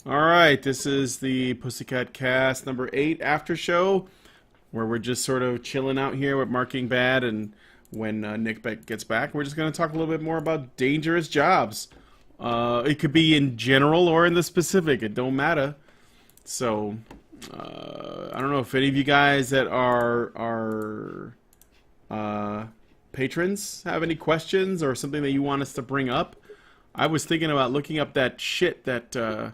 All right, this is the Pussycat Cast number 8 after show, where we're just sort of chilling out here with Marking Bad, and when gets back, we're just going to talk a little bit more about dangerous jobs. It could be in general or in the specific; it don't matter. So, I don't know if any of you guys that are patrons have any questions or something that you want us to bring up. I was thinking about looking up that shit that.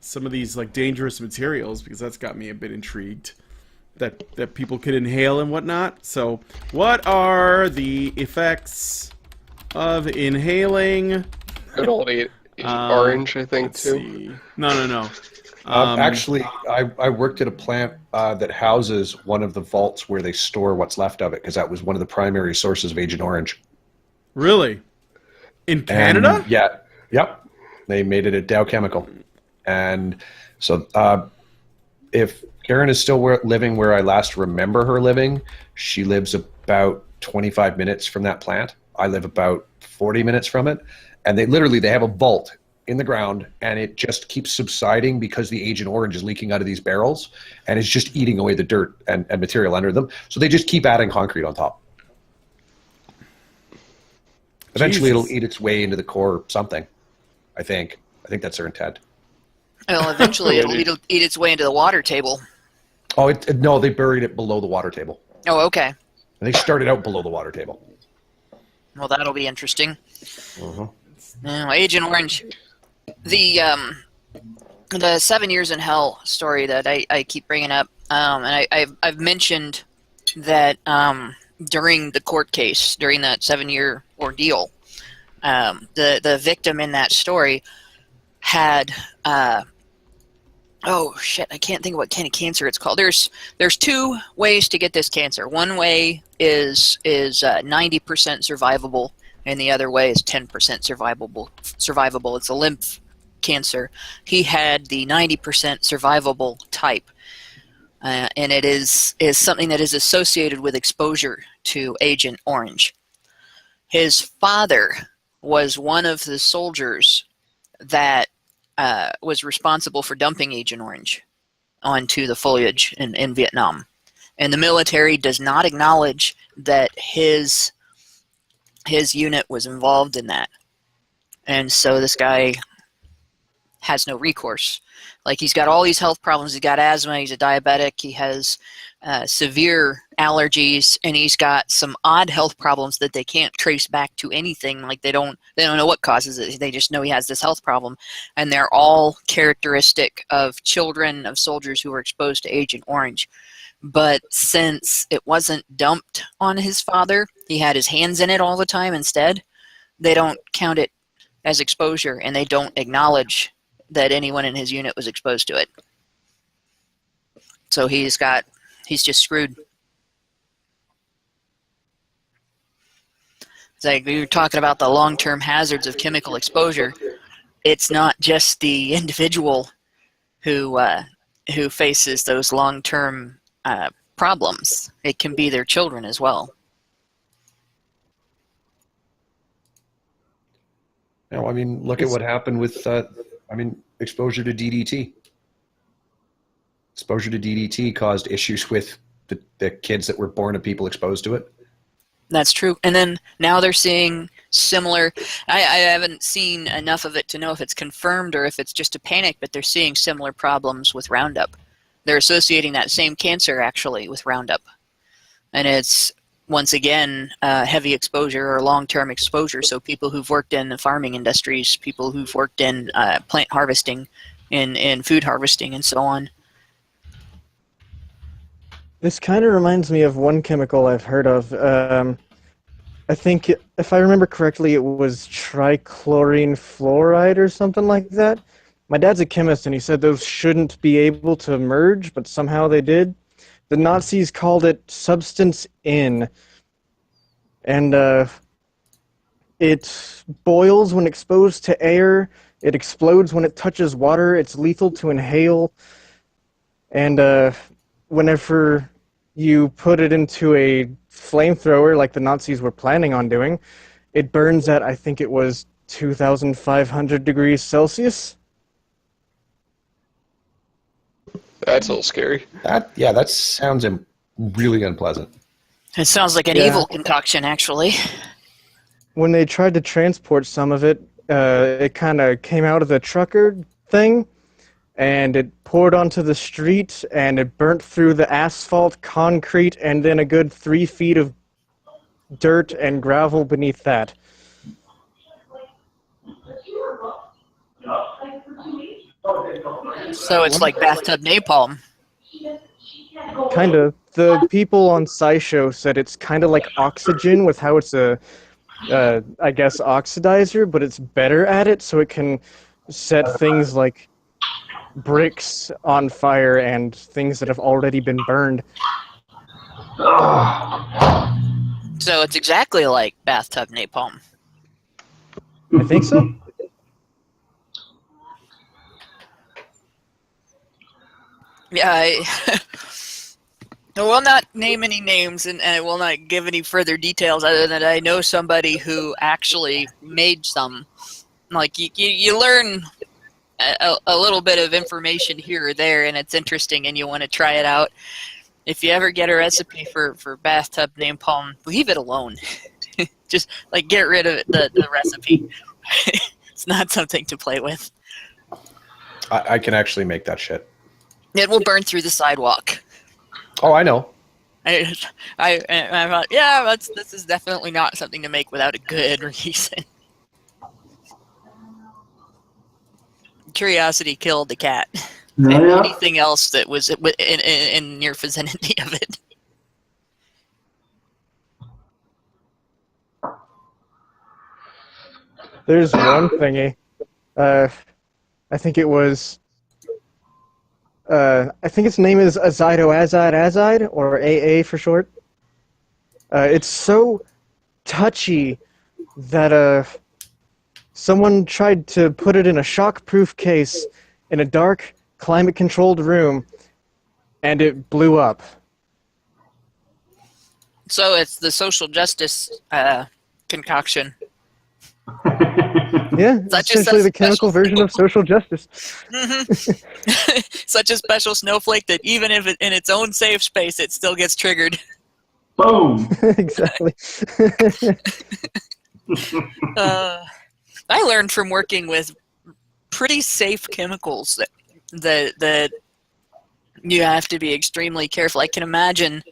Some of these like dangerous materials because that's got me a bit intrigued that people could inhale and whatnot. So, what are the effects of inhaling? Good old Agent Orange, I think, Let's too. see. No. Actually, I worked at a plant that houses one of the vaults where they store what's left of it because that was one of the primary sources of Agent Orange. Really? In Canada? And, yeah. Yep. They made it at Dow Chemical. And so if Karen is still living where I last remember her living, she lives about 25 minutes from that plant. I live about 40 minutes from it. And they have a vault in the ground, and it just keeps subsiding because the Agent Orange is leaking out of these barrels, and it's just eating away the dirt and material under them. So they just keep adding concrete on top. Eventually, Jesus. it'll eat its way into the core or something, I think. I think that's their intent. Well, eventually it'll eat its way into the water table. Oh, no, they buried it below the water table. Oh, okay. And they started out below the water table. Well, that'll be interesting. Uh-huh. Now, Agent Orange, the 7 Years in Hell story that I keep bringing up, and I've mentioned that during the court case, during that 7-year ordeal, the victim in that story had oh shit, I can't think of what kind of cancer it's called. There's two ways to get this cancer. One way is 90% survivable, and the other way is 10% survivable. It's a lymph cancer. He had the 90% survivable type, and it is something that is associated with exposure to Agent Orange. His father was one of the soldiers that was responsible for dumping Agent Orange onto the foliage in Vietnam. And the military does not acknowledge that his unit was involved in that. And so this guy has no recourse. Like, he's got all these health problems. He's got asthma. He's a diabetic. He has severe allergies, and he's got some odd health problems that they can't trace back to anything. Like, they don't know what causes it. They just know he has this health problem, and they're all characteristic of children of soldiers who were exposed to Agent Orange. But since it wasn't dumped on his father, he had his hands in it all the time instead, they don't count it as exposure, and they don't acknowledge that anyone in his unit was exposed to it. So he's just screwed. It's like we were talking about the long-term hazards of chemical exposure. It's not just the individual who faces those long-term problems. It can be their children as well. No, I mean, look at what happened with, exposure to DDT. Exposure to DDT caused issues with the kids that were born of people exposed to it. That's true. And then now they're seeing similar, I haven't seen enough of it to know if it's confirmed or if it's just a panic, but they're seeing similar problems with Roundup. They're associating that same cancer actually with Roundup. And it's, once again, heavy exposure or long-term exposure. So people who've worked in the farming industries, people who've worked in plant harvesting, in food harvesting, and so on. This kind of reminds me of one chemical I've heard of. I think, if I remember correctly, it was trichlorine fluoride or something like that. My dad's a chemist, and he said those shouldn't be able to merge, but somehow they did. The Nazis called it Substance N. And it boils when exposed to air. It explodes when it touches water. It's lethal to inhale. And whenever you put it into a flamethrower like the Nazis were planning on doing, it burns at, I think it was 2,500 degrees Celsius. That's a little scary. That sounds really unpleasant. It sounds like an Yeah. evil concoction, actually. When they tried to transport some of it, it kind of came out of the trucker thing, and it poured onto the street, and it burnt through the asphalt, concrete, and then a good 3 feet of dirt and gravel beneath that. So it's like bathtub napalm. Kind of. The people on SciShow said it's kind of like oxygen with how it's a, I guess, oxidizer, but it's better at it, so it can set things like bricks on fire and things that have already been burned. So it's exactly like bathtub napalm. I think so. Yeah, I will not name any names, and I will not give any further details other than I know somebody who actually made some. Like, you learn a little bit of information here or there, and it's interesting, and you want to try it out. If you ever get a recipe for bathtub napalm, leave it alone. Just, like, get rid of the recipe. It's not something to play with. I can actually make that shit. It will burn through the sidewalk. Oh, I know. I thought, yeah, this is definitely not something to make without a good reason. Curiosity killed the cat. And anything else that was in your vicinity of it. There's one thingy. I think it was. I think its name is Azido or AA for short. It's so touchy that someone tried to put it in a shock-proof case in a dark, climate-controlled room, and it blew up. So it's the social justice concoction. Yeah, Such it's essentially the chemical version of social justice. Such a special snowflake that even if in its own safe space, it still gets triggered. Boom. Exactly. I learned from working with pretty safe chemicals that you have to be extremely careful. I can imagine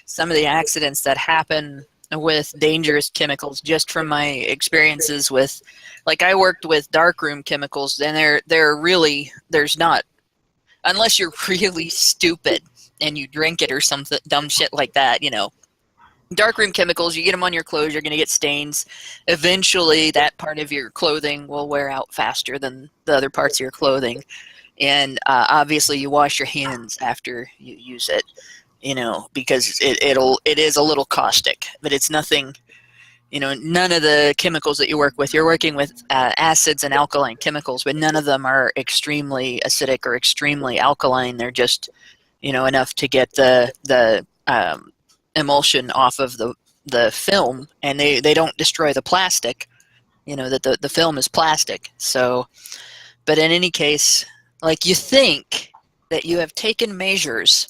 some of the accidents that happen with dangerous chemicals just from my experiences with, like, I worked with darkroom chemicals, and there's not, unless you're really stupid and you drink it or something dumb shit like that, you know. Darkroom chemicals, you get them on your clothes, you're going to get stains. Eventually, that part of your clothing will wear out faster than the other parts of your clothing. And obviously, you wash your hands after you use it, you know, because it is a little caustic, but it's nothing, you know, none of the chemicals that you work with, you're working with acids and alkaline chemicals, but none of them are extremely acidic or extremely alkaline. They're just, you know, enough to get the emulsion off of the film, and they don't destroy the plastic, you know, that the film is plastic. So, but in any case, like, you think that you have taken measures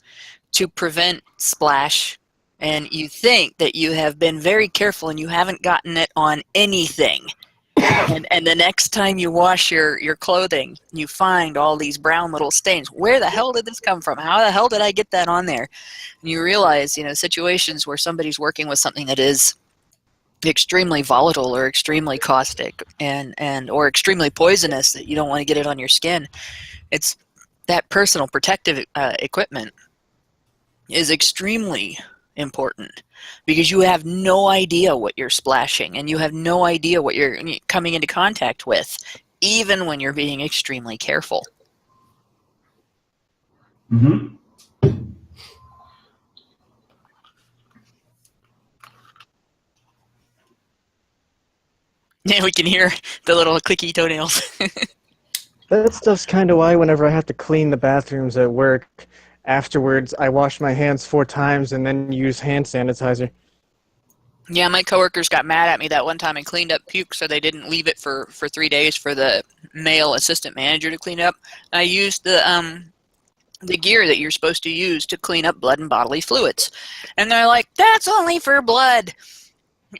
to prevent splash, and you think that you have been very careful and you haven't gotten it on anything. And the next time you wash your clothing, you find all these brown little stains. Where the hell did this come from? How the hell did I get that on there? And you realize, you know, situations where somebody's working with something that is extremely volatile or extremely caustic and or extremely poisonous that you don't want to get it on your skin. It's that personal protective equipment is extremely important, because you have no idea what you're splashing, and you have no idea what you're coming into contact with, even when you're being extremely careful. Mm-hmm. Yeah, we can hear the little clicky toenails. That stuff's kind of why whenever I have to clean the bathrooms at work, afterwards I wash my hands 4 times and then use hand sanitizer. Yeah, my coworkers got mad at me that one time and cleaned up puke, so they didn't leave it for 3 days for the male assistant manager to clean up. I used the the gear that you're supposed to use to clean up blood and bodily fluids. And they're like, that's only for blood.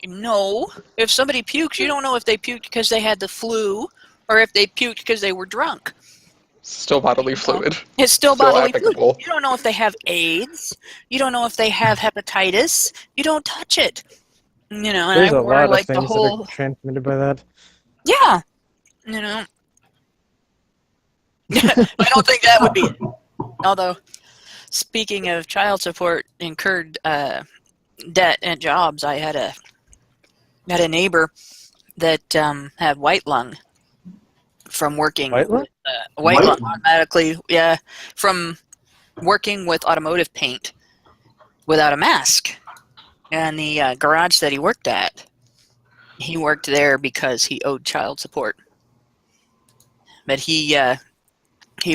No. If somebody pukes, you don't know if they puked because they had the flu or if they puked because they were drunk. Still bodily fluid. It's still bodily fluid. applicable. You don't know if they have AIDS. You don't know if they have hepatitis. You don't touch it. You know, and There's I a wore lot like of things the whole. that are transmitted by that. Yeah. You know. I don't think that would be it. Although, speaking of child support incurred debt and jobs, I had a neighbor that had white lung from working White lung? with white lung automatically, yeah, from working with automotive paint without a mask. And the garage that he worked at, he worked there because he owed child support. But he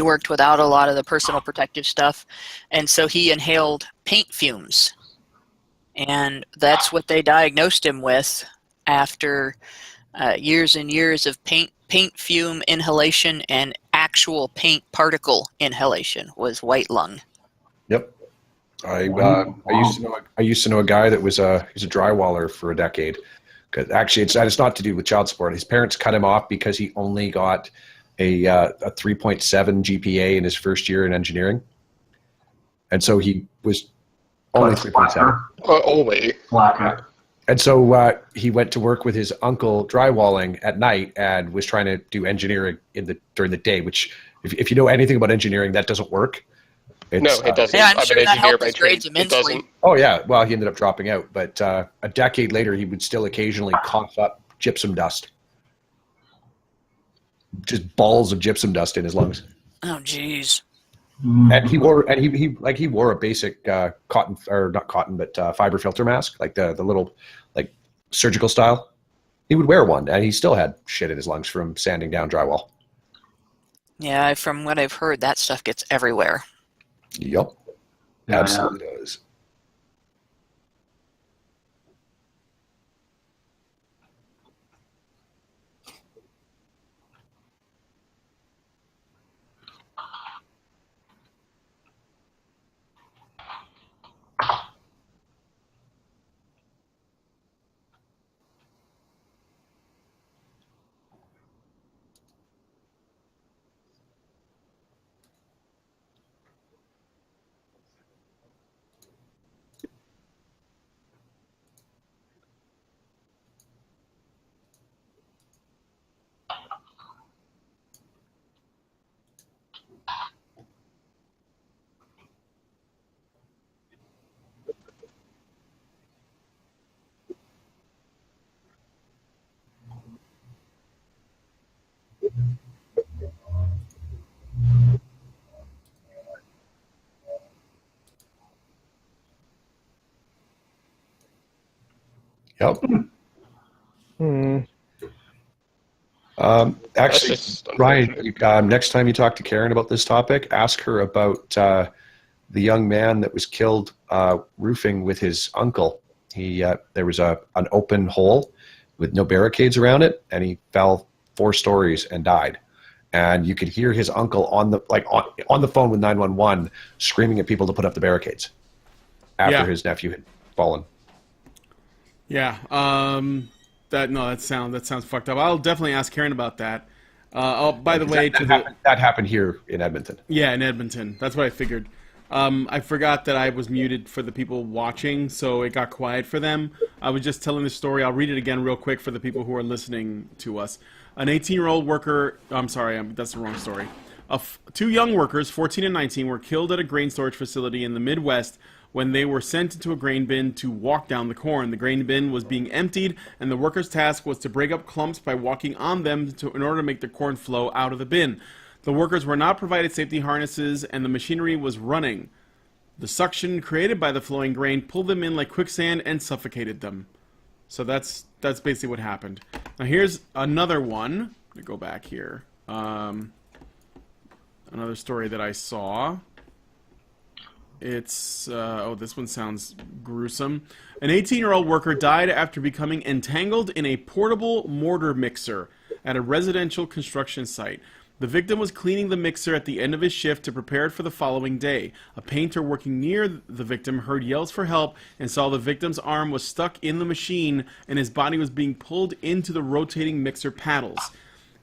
worked without a lot of the personal protective stuff, and so he inhaled paint fumes. And that's what they diagnosed him with after years and years of paint fume inhalation and actual paint particle inhalation was white lung. Yep. I used to know a guy that was he's a drywaller for a decade. 'Cause actually, it's not to do with child support. His parents cut him off because he only got a 3.7 GPA in his first year in engineering, and so he was only 3.7. Only. Blacker. And so he went to work with his uncle drywalling at night and was trying to do engineering during the day. Which, if you know anything about engineering, that doesn't work. No, it doesn't. Yeah, I'm I'm sure an that engineer helped by his trade. grades It immensely. doesn't. Oh yeah, well he ended up dropping out, but a decade later he would still occasionally cough up gypsum dust, just balls of gypsum dust in his lungs. Oh, jeez. And he wore a basic cotton, or not cotton, but fiber filter mask, like the little like surgical style. He would wear one, and he still had shit in his lungs from sanding down drywall. Yeah, from what I've heard, that stuff gets everywhere. Yep, Yeah, absolutely does. Yep. Actually, just Ryan, next time you talk to Karen about this topic, ask her about the young man that was killed roofing with his uncle. There was an open hole with no barricades around it, and he fell 4 stories and died. And you could hear his uncle on the phone with 911 screaming at people to put up the barricades after his nephew had fallen. Yeah. That sounds fucked up. I'll definitely ask Karen about that. By the way, that happened here in Edmonton. Yeah, in Edmonton. That's what I figured. I forgot that I was muted for the people watching, so it got quiet for them. I was just telling the story. I'll read it again real quick for the people who are listening to us. An 18-year-old worker... I'm sorry, that's the wrong story. 2 young workers, 14 and 19, were killed at a grain storage facility in the Midwest when they were sent into a grain bin to walk down the corn. The grain bin was being emptied, and the workers' task was to break up clumps by walking on them in order to make the corn flow out of the bin. The workers were not provided safety harnesses, and the machinery was running. The suction created by the flowing grain pulled them in like quicksand and suffocated them. So that's basically what happened. Now here's another one. Let me go back here. Another story that I saw. It's, this one sounds gruesome. An 18-year-old worker died after becoming entangled in a portable mortar mixer at a residential construction site. The victim was cleaning the mixer at the end of his shift to prepare it for the following day. A painter working near the victim heard yells for help and saw the victim's arm was stuck in the machine and his body was being pulled into the rotating mixer paddles.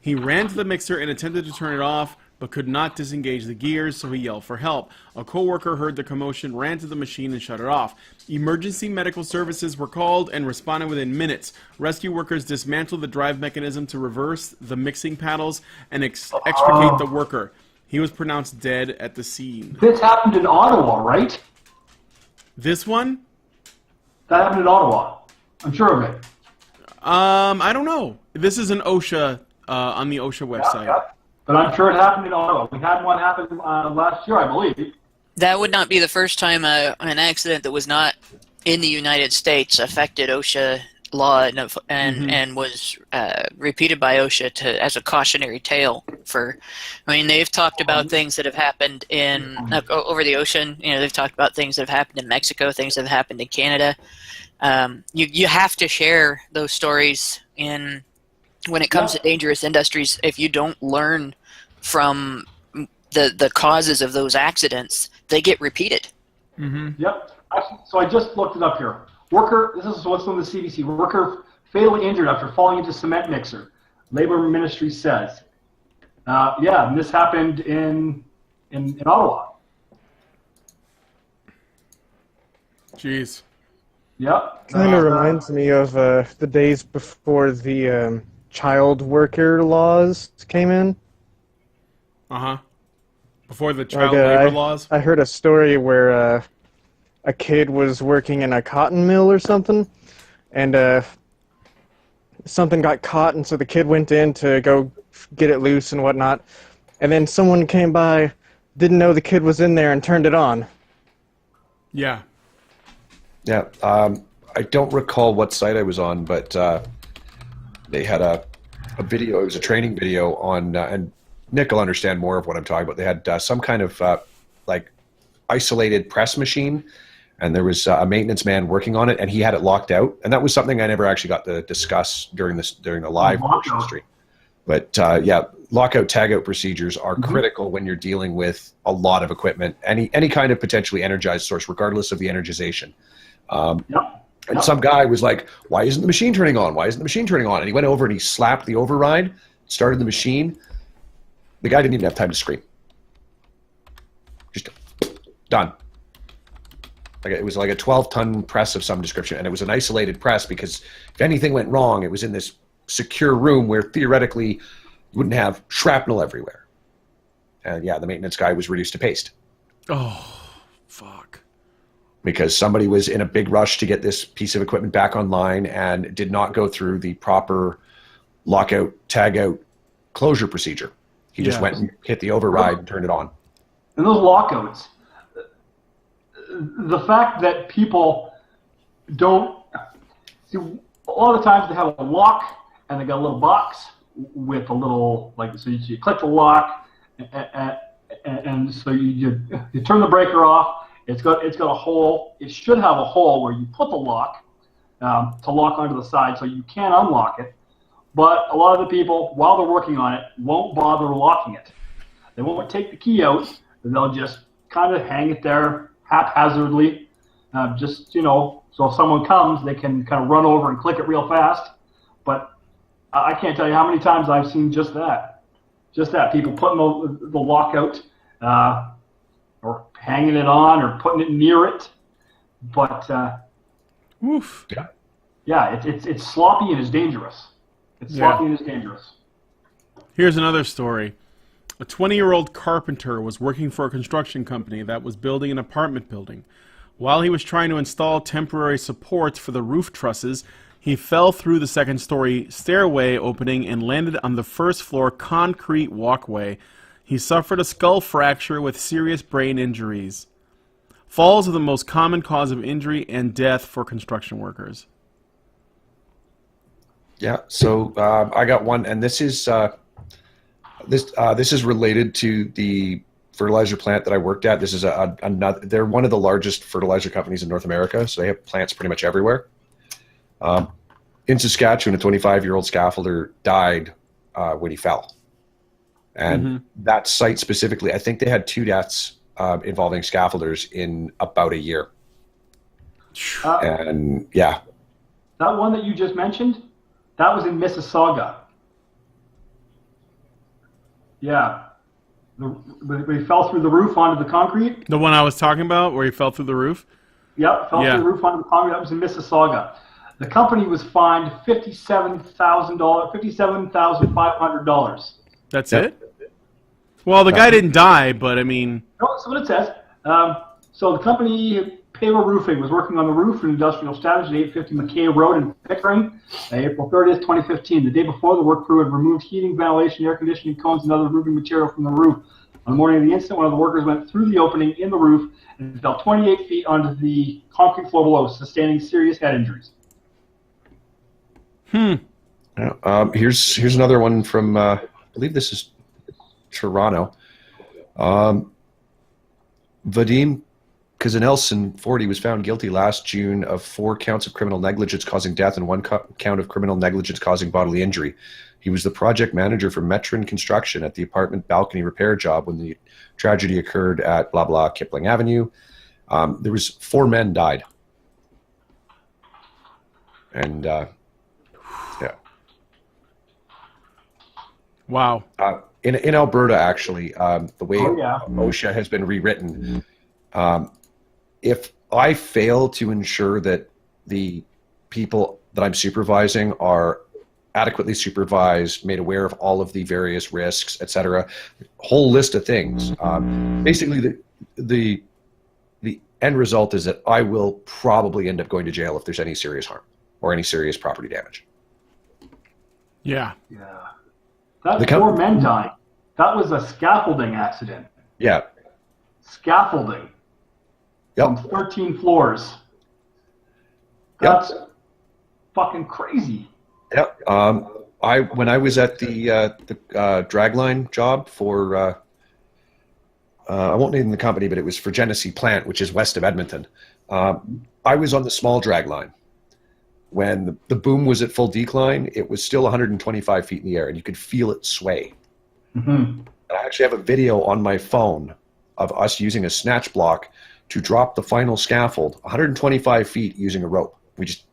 He ran to the mixer and attempted to turn it off, but could not disengage the gears, so he yelled for help. A co-worker heard the commotion, ran to the machine, and shut it off. Emergency medical services were called and responded within minutes. Rescue workers dismantled the drive mechanism to reverse the mixing paddles and extricate the worker. He was pronounced dead at the scene. This happened in Ottawa, right? This one? That happened in Ottawa. I'm sure of it. I don't know. This is an OSHA, on the OSHA website. Yeah. But I'm sure it happened in Ottawa. We had one happen last year, I believe. That would not be the first time an accident that was not in the United States affected OSHA law and was repeated by OSHA as a cautionary tale for. I mean, they've talked about things that have happened in over the ocean. You know, they've talked about things that have happened in Mexico, things that have happened in Canada. You have to share those stories when it comes to dangerous industries. If you don't learn from the causes of those accidents, they get repeated. Mm-hmm. Yep. So I just looked it up here. Worker, this is what's on the CBC. Worker fatally injured after falling into cement mixer. Labor Ministry says. Yeah, and this happened in Ottawa. Jeez. Yep. Kind of reminds me of the days before the child worker laws came in. Uh-huh. Before the child labor laws? I heard a story where a kid was working in a cotton mill or something, and something got caught, and so the kid went in to go get it loose and whatnot, and then someone came by, didn't know the kid was in there, and turned it on. Yeah. Yeah. I don't recall what site I was on, but they had a video. It was a training video on, and Nick will understand more of what I'm talking about. They had some kind of like isolated press machine, and there was a maintenance man working on it, and he had it locked out. And that was something I never actually got to discuss during the live portion of the stream. But yeah, lockout tagout procedures are critical when you're dealing with a lot of equipment, any kind of potentially energized source, regardless of the energization. And some guy was like, "Why isn't the machine turning on? Why isn't the machine turning on?" And he went over and he slapped the override, started the machine. The guy didn't even have time to scream. Just done. Like, it was like a 12-ton press of some description, and it was an isolated press because if anything went wrong, it was in this secure room where theoretically you wouldn't have shrapnel everywhere. And yeah, the maintenance guy was reduced to paste. Oh, fuck. Because somebody was in a big rush to get this piece of equipment back online and did not go through the proper lockout, tagout, closure procedure. He just went and hit the override and turned it on. And those lockouts, the fact that people don't see, a lot of the times they have a lock and they got a little box with a little, like, so you click the lock and so you turn the breaker off. It's got a hole. It should have a hole where you put the lock to lock onto the side so you can unlock it. But a lot of the people, while they're working on it, won't bother locking it. They won't take the key out, and they'll just kind of hang it there haphazardly, just, so if someone comes, they can kind of run over and click it real fast. But I can't tell you how many times I've seen just that. People putting the lock out, or hanging it on, or putting it near it. But, Oof. Yeah, it's sloppy and it's dangerous. It's sloppy and it's dangerous. Here's another story. A 20-year-old carpenter was working for a construction company that was building an apartment building. While he was trying to install temporary supports for the roof trusses, he fell through the second-story stairway opening and landed on the first-floor concrete walkway. He suffered a skull fracture with serious brain injuries. Falls are the most common cause of injury and death for construction workers. Yeah, so I got one, and this is this is related to the fertilizer plant that I worked at. This is another. They're one of the largest fertilizer companies in North America, so they have plants pretty much everywhere. In Saskatchewan, a 25-year-old scaffolder died when he fell, And that site specifically, I think they had 2 deaths involving scaffolders in about a year. And yeah. That one that you just mentioned, that was in Mississauga. Yeah. We fell through the roof onto the concrete. The one I was talking about, where he fell through the roof? Yep, fell through the roof onto the concrete. That was in Mississauga. The company was fined $57,500. That's it? Well, the guy didn't die, but I mean... No, that's what it says. So the company, Paver Roofing, was working on the roof in industrial establishment at 850 McKay Road in Pickering, April 30th, 2015. The day before, the work crew had removed heating, ventilation, air conditioning cones, and other roofing material from the roof. On the morning of the incident, one of the workers went through the opening in the roof and fell 28 feet onto the concrete floor below, sustaining serious head injuries. Here's another one from, I believe this is Toronto. Vadim Kazanelson, 40, was found guilty last June of 4 counts of criminal negligence causing death and 1 count of criminal negligence causing bodily injury. He was the project manager for Metron Construction at the apartment balcony repair job when the tragedy occurred at blah blah Kipling Avenue. There was 4 men died, and yeah. Wow. In Alberta, actually, the way OSHA has been rewritten, if I fail to ensure that the people that I'm supervising are adequately supervised, made aware of all of the various risks, etc., whole list of things. Basically, the end result is that I will probably end up going to jail if there's any serious harm or any serious property damage. Yeah. Yeah. That's 4 men dying. That was a scaffolding accident. Yeah. Scaffolding. Yep. From 13 floors. That's fucking crazy. Yep. When I was at the dragline job for, I won't name the company, but it was for Genesee Plant, which is west of Edmonton. I was on the small dragline. When the boom was at full decline, it was still 125 feet in the air, and you could feel it sway. And I actually have a video on my phone of us using a snatch block to drop the final scaffold 125 feet using a rope. We just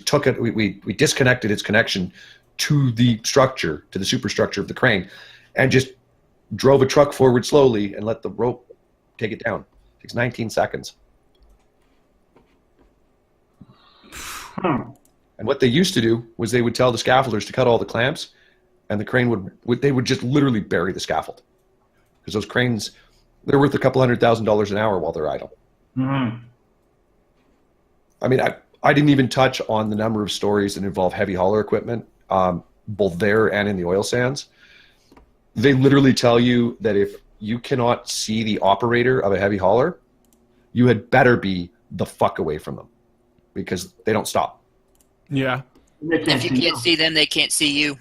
took it, we disconnected its connection to the structure, to the superstructure of the crane, and just drove a truck forward slowly and let the rope take it down. It takes 19 seconds. And what they used to do was they would tell the scaffolders to cut all the clamps, and the crane would just literally bury the scaffold. Because those cranes, they're worth a couple $100,000 an hour while they're idle. I mean, I didn't even touch on the number of stories that involve heavy hauler equipment, both there and in the oil sands. They literally tell you that if you cannot see the operator of a heavy hauler, you had better be the fuck away from them, because they don't stop. Yeah. If you can't see them, they can't see you.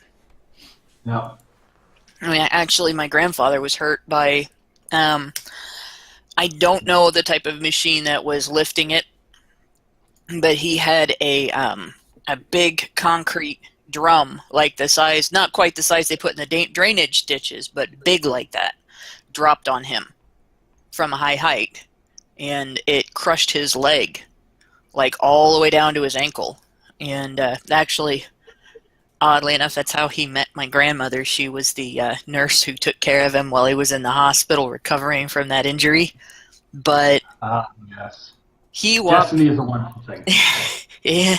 No. I mean, actually, my grandfather was hurt by, I don't know the type of machine that was lifting it, but he had a big concrete drum, like the size, not quite the size they put in the drainage ditches, but big like that, dropped on him from a high height, and it crushed his leg, like all the way down to his ankle. And actually, oddly enough, that's how he met my grandmother. She was the nurse who took care of him while he was in the hospital recovering from that injury. But yes, he walked. Destiny is a wonderful thing. Yeah,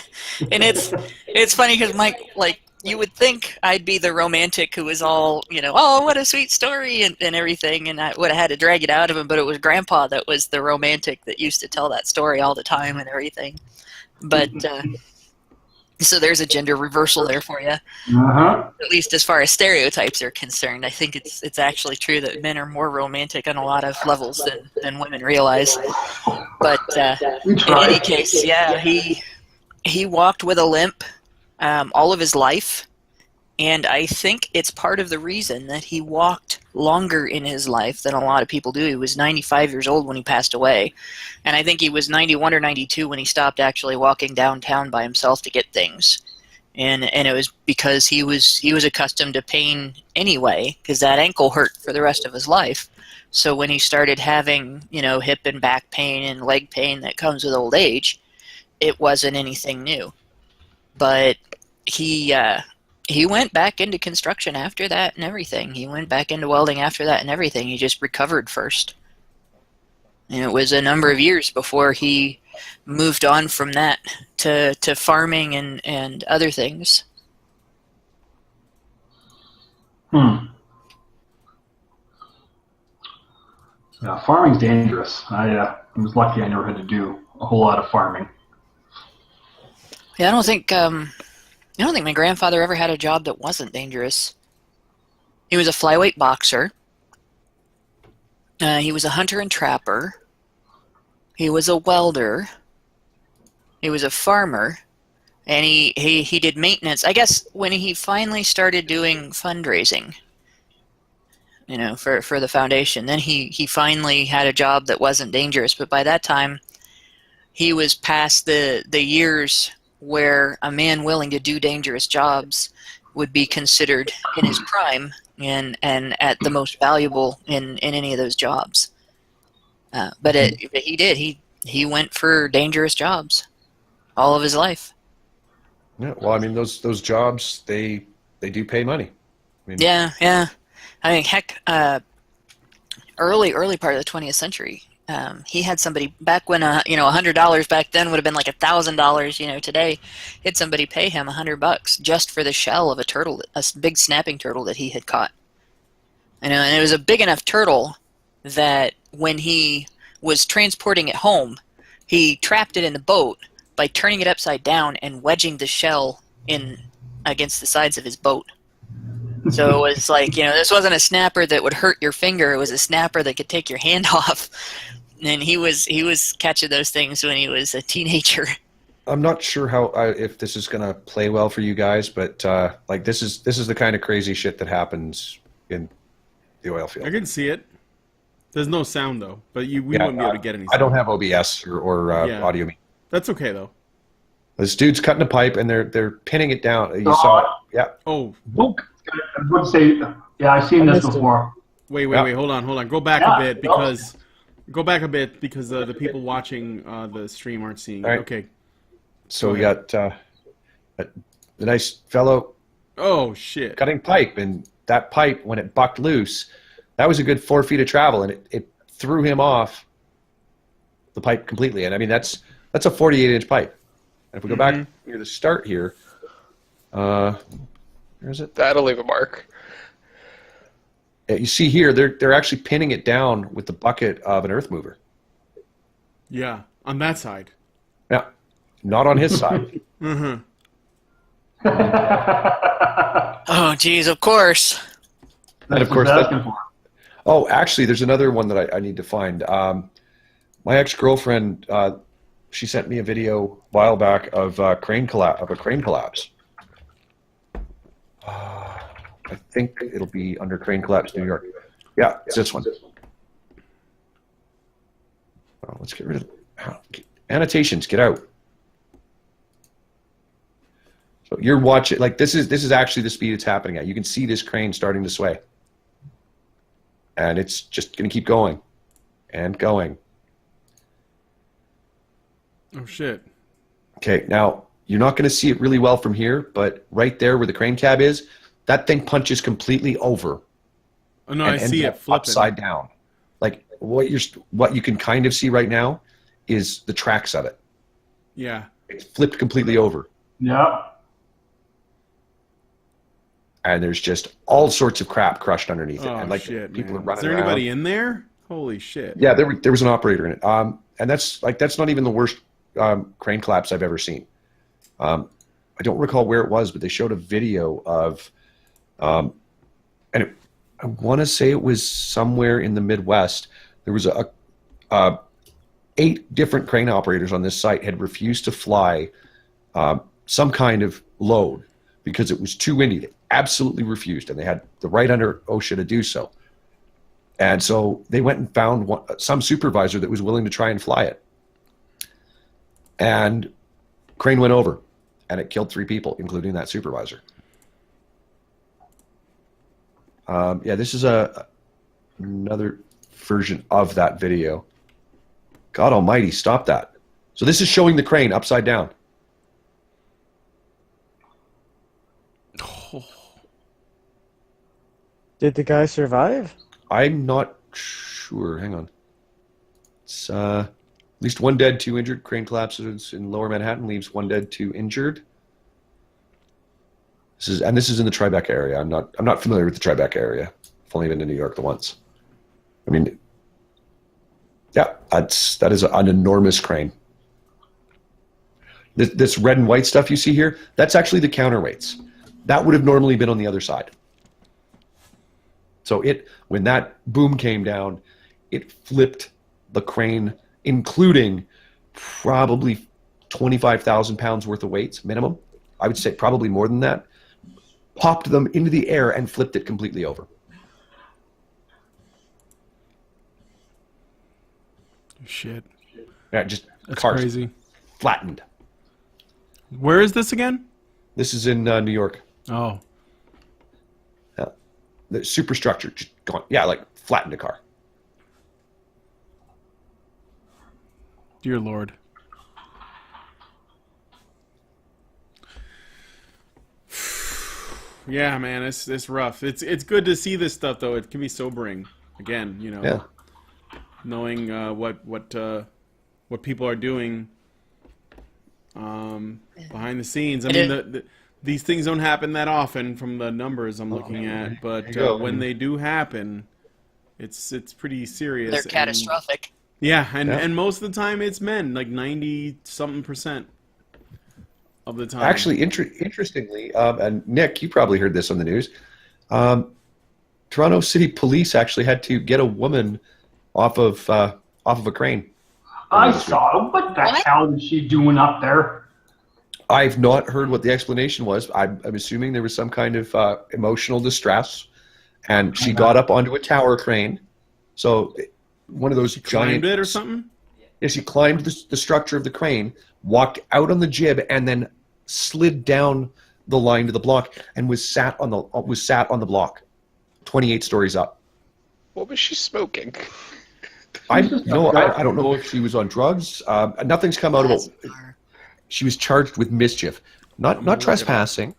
and it's funny because Mike, like, you would think I'd be the romantic who was all, oh, what a sweet story and everything, and I would have had to drag it out of him, but it was Grandpa that was the romantic that used to tell that story all the time and everything. But so there's a gender reversal there for you. At least as far as stereotypes are concerned, I think it's actually true that men are more romantic on a lot of levels than women realize. But in any case, yeah, he walked with a limp all of his life, and I think it's part of the reason that he walked longer in his life than a lot of people do. He was 95 years old when he passed away, and I think he was 91 or 92 when he stopped actually walking downtown by himself to get things. and it was because he was accustomed to pain anyway, because that ankle hurt for the rest of his life. So when he started having, hip and back pain and leg pain that comes with old age, it wasn't anything new. But he went back into construction after that and everything. He went back into welding after that and everything. He just recovered first. And it was a number of years before he moved on from that to farming and other things. Yeah, farming's dangerous. I was lucky I never had to do a whole lot of farming. Yeah, I don't think my grandfather ever had a job that wasn't dangerous. He was a flyweight boxer. He was a hunter and trapper. He was a welder. He was a farmer. And he did maintenance. I guess when he finally started doing fundraising, for the foundation, then he finally had a job that wasn't dangerous. But by that time, he was past the years where a man willing to do dangerous jobs would be considered in his prime and at the most valuable in any of those jobs. But he did. He went for dangerous jobs all of his life. Yeah, well, I mean, those jobs, they do pay money. Yeah. I mean, heck, early part of the 20th century, he had somebody back when $100 back then would have been like $1,000. Today, he had somebody pay him $100 just for the shell of a turtle, a big snapping turtle that he had caught. And it was a big enough turtle that when he was transporting it home, he trapped it in the boat by turning it upside down and wedging the shell in against the sides of his boat. So it was like, this wasn't a snapper that would hurt your finger. It was a snapper that could take your hand off. And he was catching those things when he was a teenager. I'm not sure if this is going to play well for you guys, but this is the kind of crazy shit that happens in the oil field. I can see it. There's no sound though, but we wouldn't be able to get any sound. I don't have OBS or audio. That's okay though. This dude's cutting a pipe and they're pinning it down. You saw it. Yeah. Oh. I would say, yeah, I've seen this before. Wait, hold on. Go back a bit because the people watching the stream aren't seeing it. Right. Okay. So we got the nice fellow. Oh shit! Cutting pipe, and that pipe, when it bucked loose, that was a good 4 feet of travel, and it threw him off the pipe completely. And I mean that's a 48-inch pipe. And if we go back near the start here, where is it? That'll leave a mark. You see here, they're actually pinning it down with the bucket of an earth mover. Yeah, on that side. Yeah, not on his side. Oh, geez, of course. And of course, actually, there's another one that I need to find. My ex-girlfriend, she sent me a video a while back of a crane collapse. I think it'll be under Crane Collapse, New York. Yeah, it's this one. Oh, let's get rid of annotations. Get out. So you're watching, like this is actually the speed it's happening at. You can see this crane starting to sway, and it's just going to keep going and going. Oh shit. Okay, now you're not going to see it really well from here, but right there where the crane cab is, that thing punches completely over. Oh no, I see it flipping upside down. Like what you can kind of see right now is the tracks of it. Yeah. It's flipped completely over. Yeah. And there's just all sorts of crap crushed underneath it. Oh, And shit, people man. are running Is there around. anybody in there? Holy shit. Yeah, there was an operator in it. And that's not even the worst crane collapse I've ever seen. I don't recall where it was, but they showed a video of I want to say it was somewhere in the Midwest. There was 8 different crane operators on this site had refused to fly some kind of load because it was too windy. They absolutely refused, and they had the right under OSHA to do so. And so they went and found some supervisor that was willing to try and fly it. And crane went over. and it killed 3 people, including that supervisor. Yeah, this is another version of that video. God almighty, stop that. So this is showing the crane upside down. Did the guy survive? I'm not sure. Hang on. It's at least 1 dead, 2 injured. Crane collapses in Lower Manhattan, leaves 1 dead, 2 injured. This is in the Tribeca area. I'm not familiar with the Tribeca area. I've only been to New York the once. I mean, yeah, that is an enormous crane. This red and white stuff you see here, that's actually the counterweights. That would have normally been on the other side. So when that boom came down, it flipped the crane, including probably 25,000 pounds worth of weights minimum. I would say probably more than that. Popped them into the air and flipped it completely over. Shit. Yeah, just That's cars crazy. flattened. Where is this again? This is in New York. Oh. The superstructure just gone. Yeah, like flattened a car. Dear Lord. Yeah, man, it's rough. It's good to see this stuff though. It can be sobering. Again, you know, Yeah. knowing what people are doing behind the scenes. I mean, these things don't happen that often from the numbers I'm looking at, but when they do happen, it's pretty serious. They're catastrophic. And most of the time it's men, like 90-something% of the time. Actually, interestingly, and Nick, you probably heard this on the news. Toronto City Police actually had to get a woman off of a crane. I saw it. What the hell is she doing up there? I've not heard what the explanation was. I'm assuming there was some kind of emotional distress, and she got up onto a tower crane. So one of those giant... Climbed it or something? Yeah, she climbed the structure of the crane, walked out on the jib, and then slid down the line to the block, and was sat on the block, 28 stories up. What was she smoking? I don't know if she was on drugs. Nothing's come out about. She was charged with mischief, not trespassing.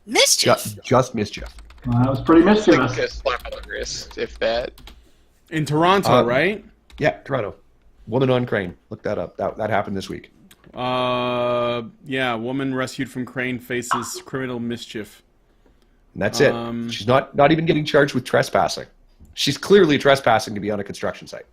Mischief. Just mischief. That was pretty Like mischievous. a slap on the wrist, if that. In Toronto, right? Yeah, Toronto. Woman on crane. Look that up. That happened this week. Yeah, woman rescued from crane faces criminal mischief. And that's it. She's not even getting charged with trespassing. She's clearly trespassing to be on a construction site.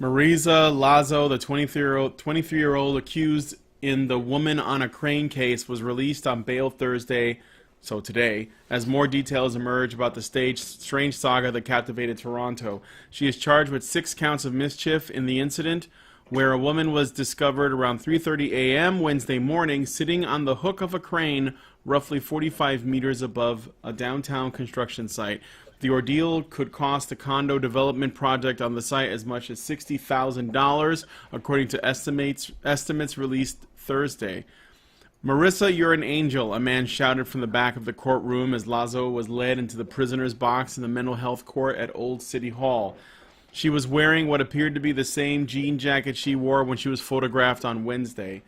Marisa Lazo, the 23-year-old accused in the woman on a crane case, was released on bail Thursday, so today, as more details emerge about the strange saga that captivated Toronto. She is charged with 6 counts of mischief in the incident, where a woman was discovered around 3:30 a.m. Wednesday morning sitting on the hook of a crane roughly 45 meters above a downtown construction site. The ordeal could cost the condo development project on the site as much as $60,000, according to estimates released Thursday. "Marissa, you're an angel," a man shouted from the back of the courtroom as Lazo was led into the prisoner's box in the mental health court at Old City Hall. She was wearing what appeared to be the same jean jacket she wore when she was photographed on Wednesday.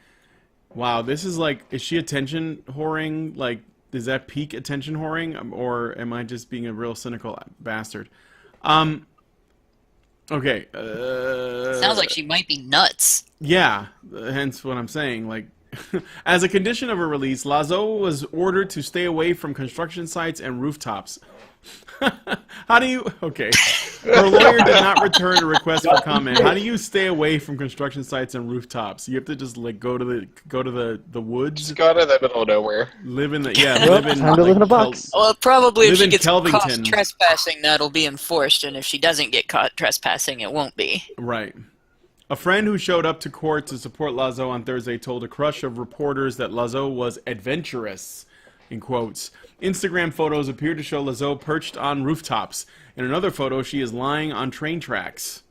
Wow, this is like, is she attention whoring? Like, is that peak attention whoring? Or am I just being a real cynical bastard? Okay. Sounds like she might be nuts. Yeah, hence what I'm saying. Like, as a condition of her release, Lazo was ordered to stay away from construction sites and rooftops. How do you... Okay. Her lawyer did not return a request for comment. How do you stay away from construction sites and rooftops? You have to just like go to the woods. Just go to the middle of nowhere. Live in the Time to live in a box. Well, probably if Live she in gets caught Kelvington. trespassing, that'll be enforced, and if she doesn't get caught trespassing, it won't be. Right. A friend who showed up to court to support Lazo on Thursday told a crush of reporters that Lazo was adventurous, in quotes. Instagram photos appear to show Lazo perched on rooftops. In another photo, she is lying on train tracks.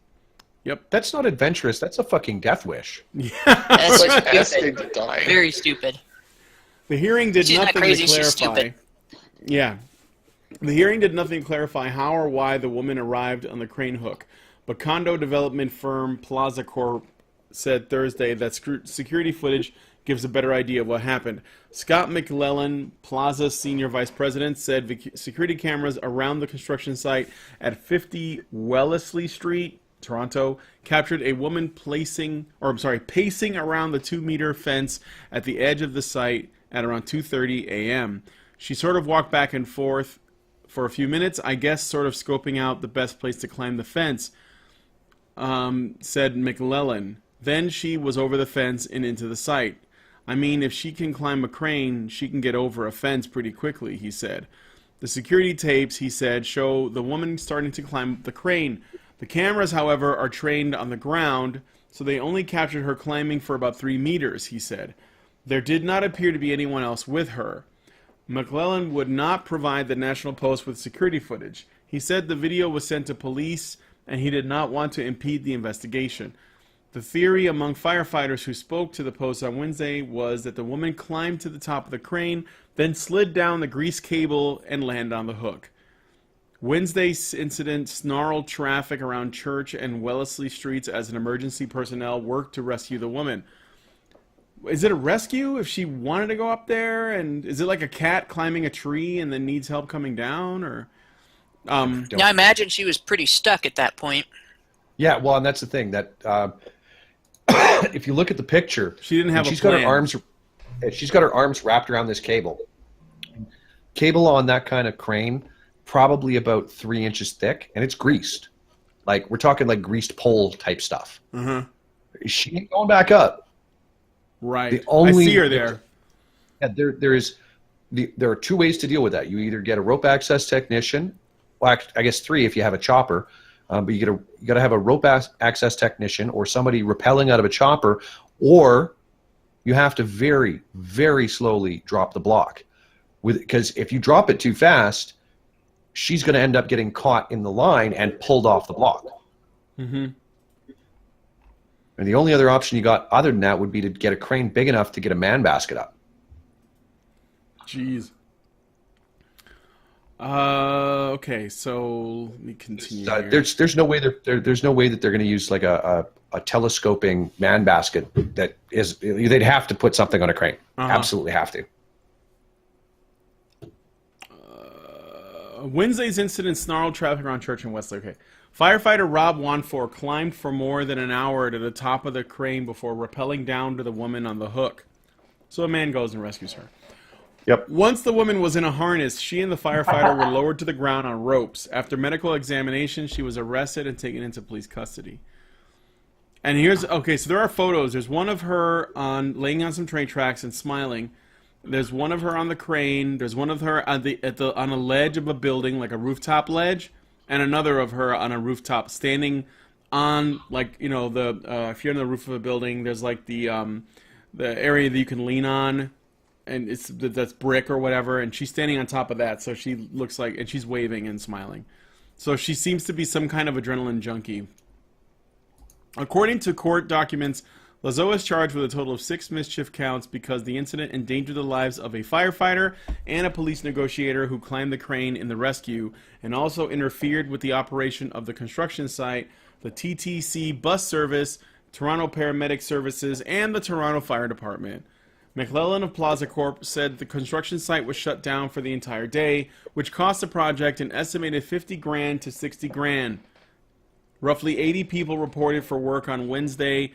Yep. That's not adventurous. That's a fucking death wish. It's That's like asking stupid. to die. Very stupid. The hearing did She's not nothing crazy, to she's clarify. stupid. Yeah. The hearing did nothing to clarify how or why the woman arrived on the crane hook, but condo development firm Plaza Corp said Thursday that security footage gives a better idea of what happened. Scott McClellan, Plaza's senior vice president, said security cameras around the construction site at 50 Wellesley Street, Toronto, captured a woman pacing around the 2-meter fence at the edge of the site at around 2:30 a.m. She sort of walked back and forth for a few minutes, I guess sort of scoping out the best place to climb the fence, said McClellan. Then she was over the fence and into the site. I mean, if she can climb a crane, she can get over a fence pretty quickly, he said. The security tapes, he said, show the woman starting to climb the crane. The cameras, however, are trained on the ground, so they only captured her climbing for about 3 meters, he said. There did not appear to be anyone else with her. McClellan would not provide the National Post with security footage. He said the video was sent to police and he did not want to impede the investigation. The theory among firefighters who spoke to the Post on Wednesday was that the woman climbed to the top of the crane, then slid down the grease cable and landed on the hook. Wednesday's incident snarled traffic around Church and Wellesley Streets as an emergency personnel worked to rescue the woman. Is it a rescue if she wanted to go up there? And is it like a cat climbing a tree and then needs help coming down? Or Now, I imagine she was pretty stuck at that point. Yeah, well, and that's the thing that if you look at the picture, she didn't have she's a plan. She's got her arms wrapped around this cable. Cable on that kind of crane, probably about 3 inches thick, and it's greased. Like we're talking like greased pole type stuff. Uh-huh. She ain't going back up. Right. I see her there. Yeah, there are 2 ways to deal with that. You either get a rope access technician, well, I guess 3 if you have a chopper, but you got to have a rope access technician or somebody rappelling out of a chopper, or you have to very, very slowly drop the block. Because if you drop it too fast, she's going to end up getting caught in the line and pulled off the block. Mm-hmm. And the only other option you got other than that would be to get a crane big enough to get a man basket up. Jeez. Okay, so let me continue. Here. There's no way there's no way that they're going to use like a telescoping man basket that is. They'd have to put something on a crane. Uh-huh. Absolutely have to. Wednesday's incident snarled traffic around Church and Wesley. Okay. Firefighter Rob Wanfor climbed for more than an hour to the top of the crane before rappelling down to the woman on the hook. So a man goes and rescues her. Yep. Once the woman was in a harness, she and the firefighter were lowered to the ground on ropes. After medical examination, she was arrested and taken into police custody. And so there are photos. There's one of her laying on some train tracks and smiling. There's one of her on the crane. There's one of her on a ledge of a building, like a rooftop ledge, and another of her on a rooftop, standing on if you're on the roof of a building, there's like the area that you can lean on, and that's brick or whatever, and she's standing on top of that, so she looks like, and she's waving and smiling. So she seems to be some kind of adrenaline junkie. According to court documents, Lazo is charged with a total of 6 mischief counts because the incident endangered the lives of a firefighter and a police negotiator who climbed the crane in the rescue, and also interfered with the operation of the construction site, the TTC bus service, Toronto Paramedic Services, and the Toronto Fire Department. McClellan of Plaza Corp said the construction site was shut down for the entire day, which cost the project an estimated $50,000 to $60,000. Roughly 80 people reported for work on Wednesday,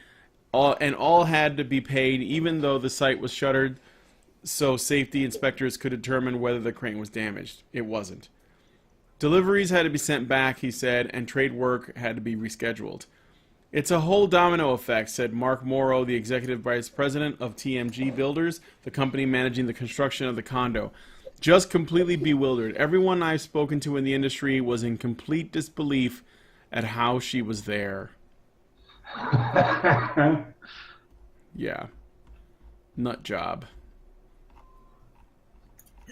and all had to be paid, even though the site was shuttered, so safety inspectors could determine whether the crane was damaged. It wasn't. Deliveries had to be sent back, he said, and trade work had to be rescheduled. It's a whole domino effect, said Mark Morrow, the executive vice president of TMG Builders, the company managing the construction of the condo. Just completely bewildered. Everyone I've spoken to in the industry was in complete disbelief at how she was there. Yeah. Nut job.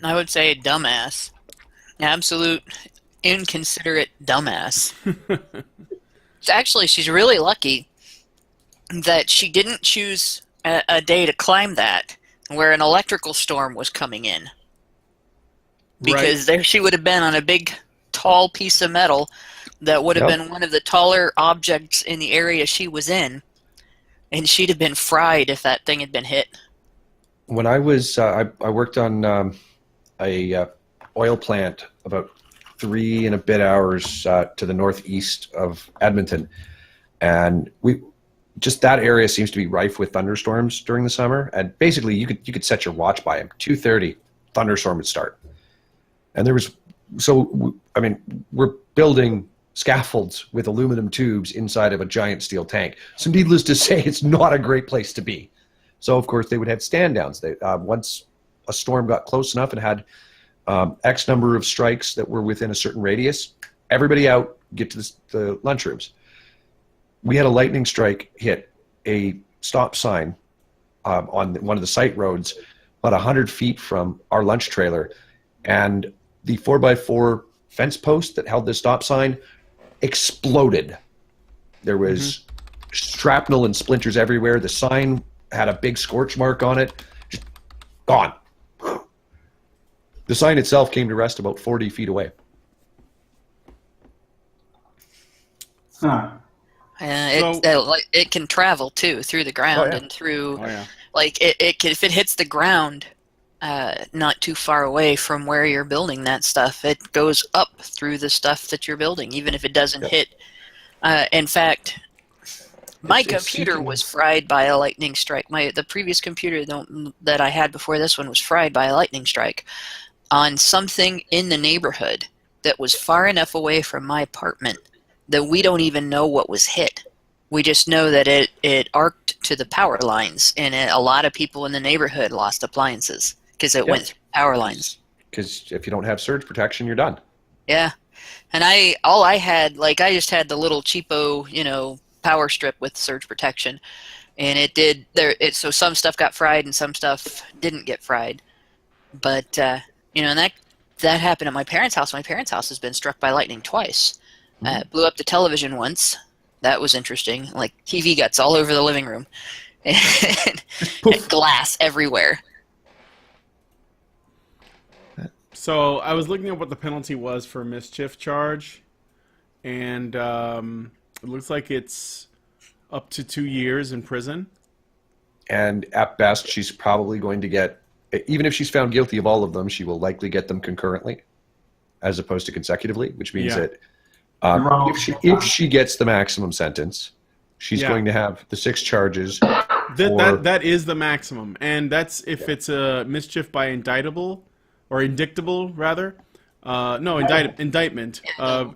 I would say dumbass. Absolute inconsiderate dumbass. Actually, she's really lucky that she didn't choose a day to climb that where an electrical storm was coming in. Because there she would have been on a big, tall piece of metal that would have been one of the taller objects in the area she was in, and she'd have been fried if that thing had been hit. When I was, I worked on a oil plant about 3 and a bit hours to the northeast of Edmonton, and that area seems to be rife with thunderstorms during the summer. And basically, you could set your watch by them. 2:30, thunderstorm would start. And we're building scaffolds with aluminum tubes inside of a giant steel tank. So needless to say, it's not a great place to be. So of course they would have stand downs. Once a storm got close enough and had X number of strikes that were within a certain radius, everybody out, get to the lunchrooms. We had a lightning strike hit a stop sign on one of the site roads about 100 feet from our lunch trailer, and the 4x4 fence post that held the stop sign exploded. There was shrapnel and splinters everywhere. The sign had a big scorch mark on it. Just gone. The sign itself came to rest about 40 feet away. Huh. It can travel too through the ground and through it can, if it hits the ground not too far away from where you're building that stuff, it goes up through the stuff that you're building, even if it doesn't hit. In fact, my computer was fried by a lightning strike. The previous computer that I had before this one was fried by a lightning strike on something in the neighborhood that was far enough away from my apartment that we don't even know what was hit. We just know that it arced to the power lines, and a lot of people in the neighborhood lost appliances because it went through power lines. Because if you don't have surge protection, you're done. Yeah. And I just had the little cheapo, power strip with surge protection, and so some stuff got fried and some stuff didn't get fried. But and that happened at my parents' house. My parents' house has been struck by lightning twice. Blew up the television once. That was interesting. Like TV guts all over the living room, and glass everywhere. So I was looking at what the penalty was for mischief charge, and it looks like it's up to 2 years in prison. And at best, she's probably going to get, even if she's found guilty of all of them, she will likely get them concurrently as opposed to consecutively, which means that if she gets the maximum sentence, she's going to have the 6 charges. That is the maximum, and that's if it's a mischief by indictable, or indictable rather. Indictment.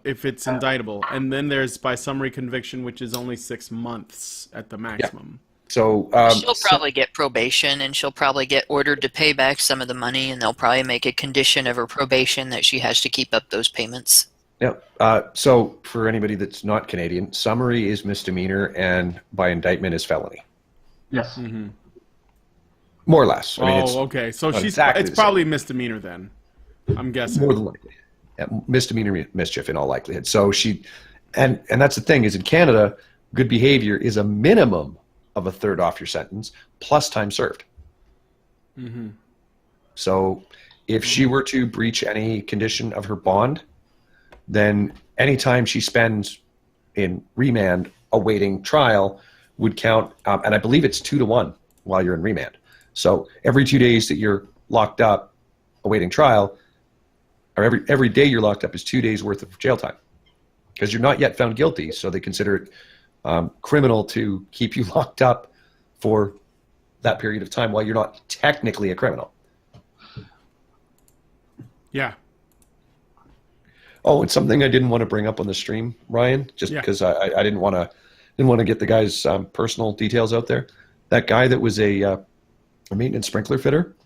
If it's indictable, and then there's by summary conviction, which is only 6 months at the maximum. So she'll probably get probation, and she'll probably get ordered to pay back some of the money, and they'll probably make a condition of her probation that she has to keep up those payments. Yeah. So for anybody that's not Canadian, summary is misdemeanor, and by indictment is felony. Yes. Mm-hmm. More or less. Okay. So it's probably misdemeanor then, I'm guessing. More than likely. Yeah, misdemeanor mischief in all likelihood. So and that's the thing, is in Canada, good behavior is a minimum of a third off your sentence plus time served. Mm-hmm. So if she were to breach any condition of her bond, then any time she spends in remand awaiting trial would count, and I believe it's 2 to 1 while you're in remand. So every 2 days that you're locked up awaiting trial, or every day you're locked up is 2 days worth of jail time, because you're not yet found guilty. So they consider it criminal to keep you locked up for that period of time while you're not technically a criminal. Yeah. Oh, and something I didn't want to bring up on the stream, Ryan, just because I didn't want to get the guy's personal details out there. That guy that was a maintenance sprinkler fitter,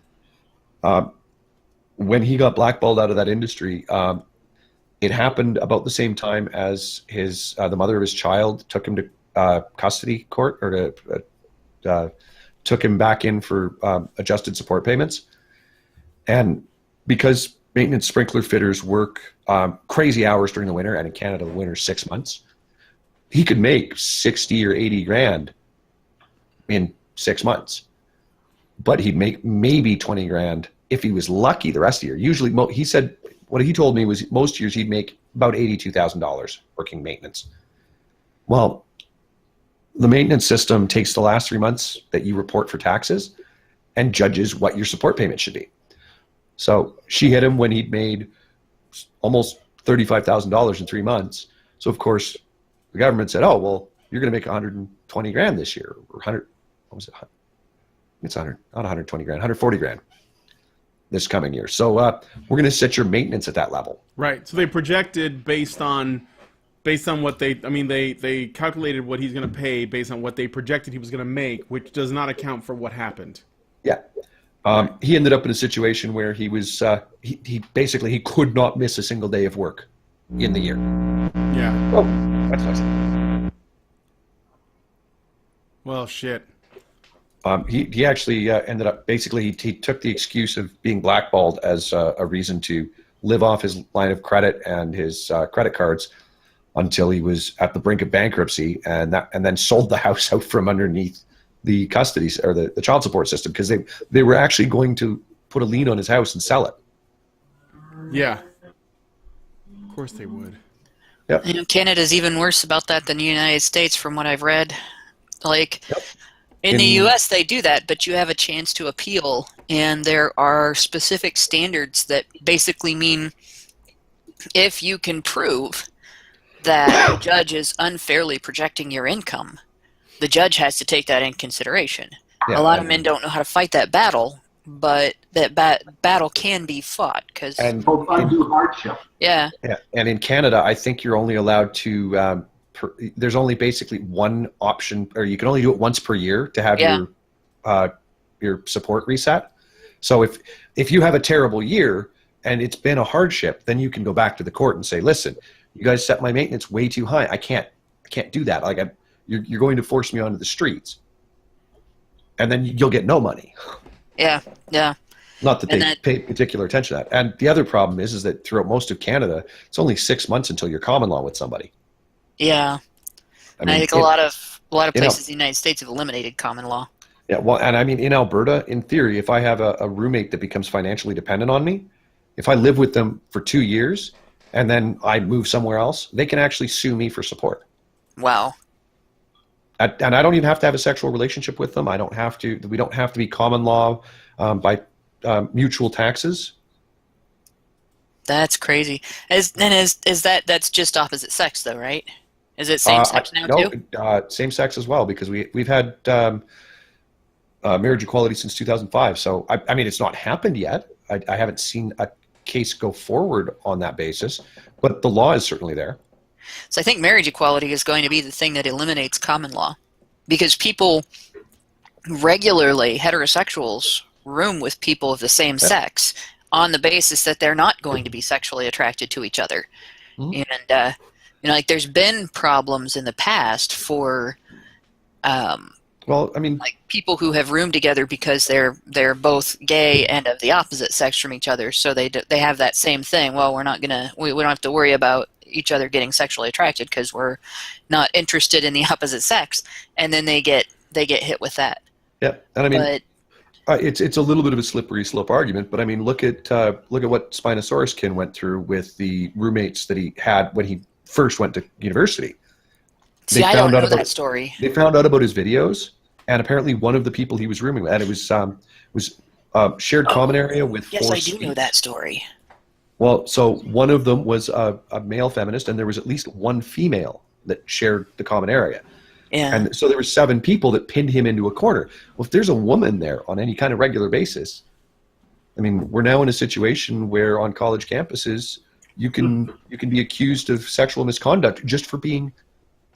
when he got blackballed out of that industry, it happened about the same time as the mother of his child took him to custody court, or took him back in for adjusted support payments. And because maintenance sprinkler fitters work crazy hours during the winter, and in Canada the winter's 6 months, he could make 60 or 80 grand in 6 months, but he'd make maybe 20 grand if he was lucky the rest of the year. Usually, he said, what he told me was most years he'd make about $82,000 working maintenance. Well, the maintenance system takes the last 3 months that you report for taxes and judges what your support payment should be. So she hit him when he'd made almost $35,000 in 3 months. So of course the government said, oh, well, you're going to make 120 grand this year, or 100, what was it? It's 100, not 120 grand, 140 grand this coming year. So we're going to set your maintenance at that level. Right. So they projected based on what they calculated what he's going to pay based on what they projected he was going to make, which does not account for what happened. Yeah. He ended up in a situation where he was he basically could not miss a single day of work in the year. Yeah. Oh, that's nice. Well, shit. He actually ended up basically he took the excuse of being blackballed as a reason to live off his line of credit and his credit cards until he was at the brink of bankruptcy, and then sold the house out from underneath the custody or the child support system, because they were actually going to put a lien on his house and sell it. Yeah. Of course they would. Yep. You know, Canada's even worse about that than the United States, from what I've read. Like, Yep. in the U.S. they do that, but you have a chance to appeal, and there are specific standards that basically mean if you can prove that the judge is unfairly projecting your income, the judge has to take that in consideration. Yeah, a lot of men don't know how to fight that battle, but that battle can be fought. And Called undue hardship. Yeah. Yeah, and in Canada, I think you're only allowed to. There's only basically one option, or you can only do it once per year to have your support reset. So if you have a terrible year and it's been a hardship, then you can go back to the court and say, listen, you guys set my maintenance way too high. I can't do that. Like you're going to force me onto the streets, and then you'll get no money. Yeah. Yeah. Not that they pay particular attention to that. And the other problem is that throughout most of Canada, it's only 6 months until you're common law with somebody. Yeah. I think a lot of places in the United States have eliminated common law. Yeah, well, and I mean, in Alberta, in theory, if I have a roommate that becomes financially dependent on me, if I live with them for 2 years and then I move somewhere else, they can actually sue me for support. Wow. And I don't even have to have a sexual relationship with them. We don't have to be common law by mutual taxes. That's crazy. That's just opposite sex though, right? Is it same sex now too? No, same sex as well, because we've had marriage equality since 2005. So I mean, it's not happened yet. I haven't seen a case go forward on that basis, but the law is certainly there. So I think marriage equality is going to be the thing that eliminates common law, because people regularly, heterosexuals, room with people of the same sex on the basis that they're not going to be sexually attracted to each other. Mm-hmm. And like there's been problems in the past for well, I mean, like people who have roomed together because they're both gay and of the opposite sex from each other, so they have that same thing. Well, we don't have to worry about each other getting sexually attracted because we're not interested in the opposite sex, and then they get hit with that. Yeah, and I mean, it's a little bit of a slippery slope argument, but I mean, look at what Spinosaurus Kin went through with the roommates that he had when he first went to university. See, I don't know that story. They found out about his videos, and apparently one of the people he was rooming with, and it was shared common area with yes, 4 I do know that story. Well, so one of them was a male feminist, and there was at least one female that shared the common area. Yeah. And so there were 7 people that pinned him into a corner. Well, if there's a woman there on any kind of regular basis, I mean, we're now in a situation where on college campuses you can be accused of sexual misconduct just for being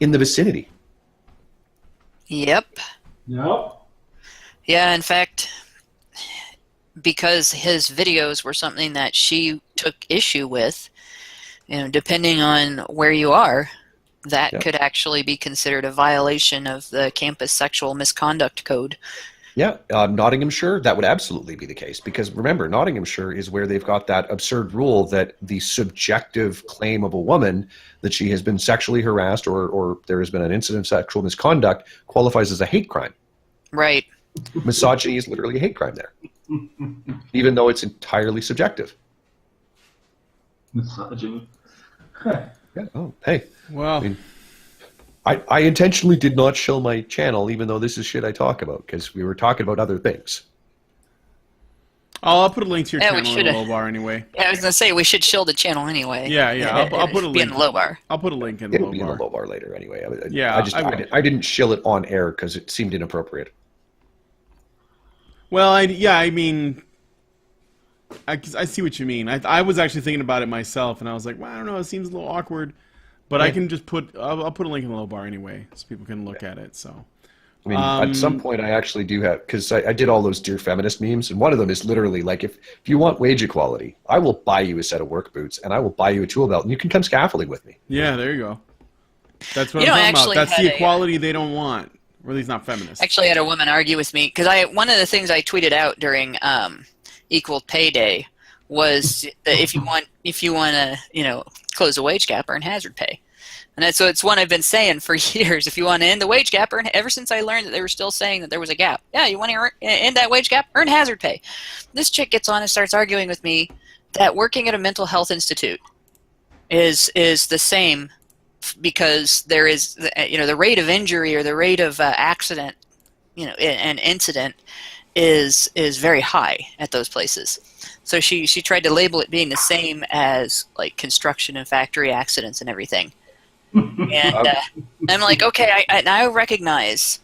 in the vicinity. Yep. Yep. Yeah, in fact, because his videos were something that she took issue with, depending on where you are, that could actually be considered a violation of the campus sexual misconduct code. Yeah, Nottinghamshire, that would absolutely be the case. Because remember, Nottinghamshire is where they've got that absurd rule that the subjective claim of a woman that she has been sexually harassed or there has been an incident of sexual misconduct qualifies as a hate crime. Right. Misogyny is literally a hate crime there, even though it's entirely subjective. Misogyny. Yeah. Oh, hey. Well, I mean, I intentionally did not show my channel, even though this is shit I talk about, because we were talking about other things. I'll put a link to your Yeah, we channel in the shoulda. low bar anyway. Yeah, I was gonna say we should shield the channel anyway. Yeah. I'll put a Be in link. the low bar. I'll put a link in the It'll low be in the bar. low bar later anyway. Yeah, I didn't shill it on air because it seemed inappropriate. Well, I mean, I see what you mean. I was actually thinking about it myself, and I was like, well, I don't know, it seems a little awkward. But I can just I'll put a link in the low bar anyway, so people can look at it. So, I mean, at some point, I actually do have, because I did all those Dear Feminist memes, and one of them is literally like, if you want wage equality, I will buy you a set of work boots, and I will buy you a tool belt, and you can come scaffolding with me. yeah, there you go. That's what You know, I I'm talking actually about. That's had the a, equality they don't want. Or at least not feminist. Actually, I had a woman argue with me because one of the things I tweeted out during Equal Pay Day was that if you want to close the wage gap, earn hazard pay. And so it's one I've been saying for years. If you want to end the wage gap, ever since I learned that they were still saying that there was a gap. Yeah, you want to end that wage gap? Earn hazard pay. This chick gets on and starts arguing with me that working at a mental health institute is the same because there is the rate of injury or the rate of accident, an incident is very high at those places. So she tried to label it being the same as like construction and factory accidents and everything. And I'm like, okay, I recognize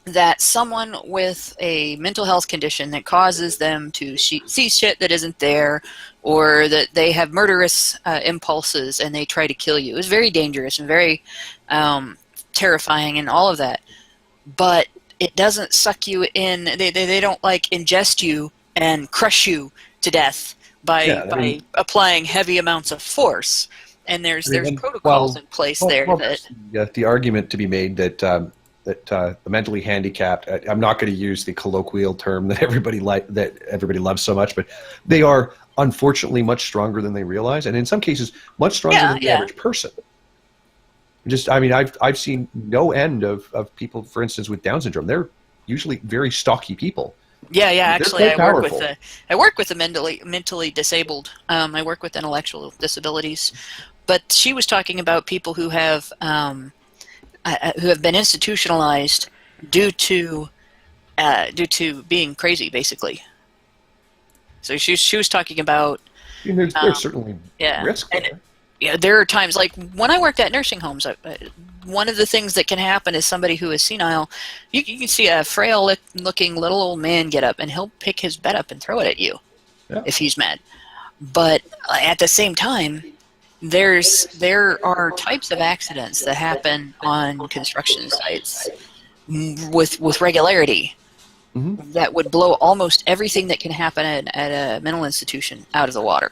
that someone with a mental health condition that causes them to see shit that isn't there, or that they have murderous impulses and they try to kill you, is very dangerous and very terrifying and all of that. But it doesn't suck you in. They don't like ingest you and crush you to death by applying heavy amounts of force. And there's protocols in place there. The argument to be made that the mentally handicapped, I'm not going to use the colloquial term that everybody loves so much, but they are unfortunately much stronger than they realize, and in some cases much stronger than the average person. I've seen no end of people, for instance, with Down syndrome. They're usually very stocky people. Yeah. Actually, I work with the mentally disabled. I work with intellectual disabilities, but she was talking about people who have been institutionalized due to being crazy, basically. So she was talking about. There's certainly risk there. Yeah, there are times like when I worked at nursing homes. One of the things that can happen is somebody who is senile. You can see a frail-looking little old man get up, and he'll pick his bed up and throw it at you if he's mad. But at the same time, there are types of accidents that happen on construction sites with regularity that would blow almost everything that can happen at a mental institution out of the water.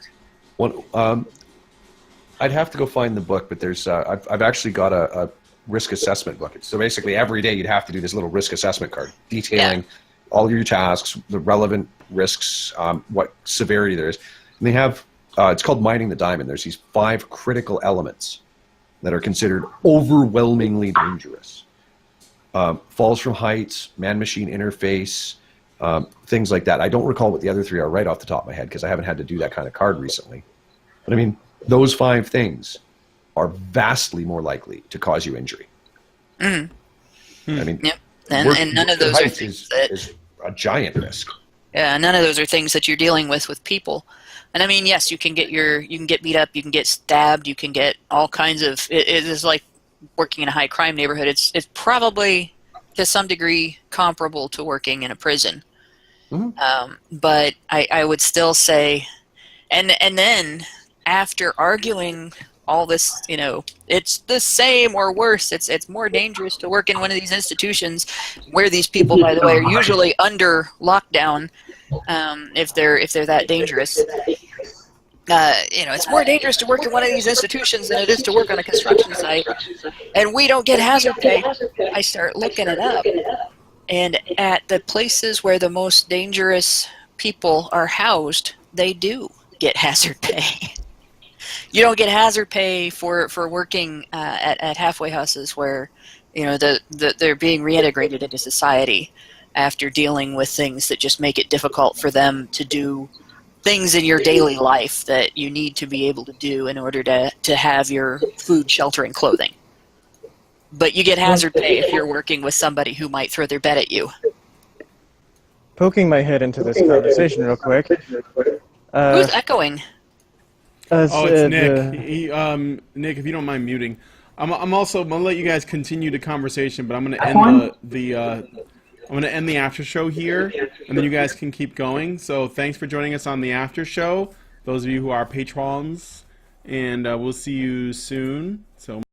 I'd have to go find the book, but there's I've actually got a risk assessment book. So basically every day you'd have to do this little risk assessment card detailing all your tasks, the relevant risks, what severity there is. And they have, it's called Mining the Diamond. There's these 5 critical elements that are considered overwhelmingly dangerous. Falls from heights, man-machine interface, things like that. I don't recall what the other 3 are right off the top of my head because I haven't had to do that kind of card recently. But I mean, those 5 things are vastly more likely to cause you injury. I mean, and none of those are things is a giant risk. Yeah, none of those are things that you're dealing with people. And I mean, yes, you can get beat up, you can get stabbed, you can get all kinds of. It is like working in a high crime neighborhood. It's probably to some degree comparable to working in a prison. But I would still say, and then after arguing all this, it's the same or worse. It's more dangerous to work in one of these institutions where these people, by the way, are usually under lockdown. If they're that dangerous, it's more dangerous to work in one of these institutions than it is to work on a construction site. And we don't get hazard pay. I start looking it up, And at the places where the most dangerous people are housed, they do get hazard pay. You don't get hazard pay for working at halfway houses where, you know, they're being reintegrated into society after dealing with things that just make it difficult for them to do things in your daily life that you need to be able to do in order to have your food, shelter, and clothing. But you get hazard pay if you're working with somebody who might throw their bed at you. Poking my head into this conversation real quick. Who's echoing? Oh, it's Nick. Nick, if you don't mind muting, I'm gonna let you guys continue the conversation, but I'm gonna end I'm gonna end the after show here, and then you guys can keep going. So thanks for joining us on the after show, those of you who are patrons, and we'll see you soon. So.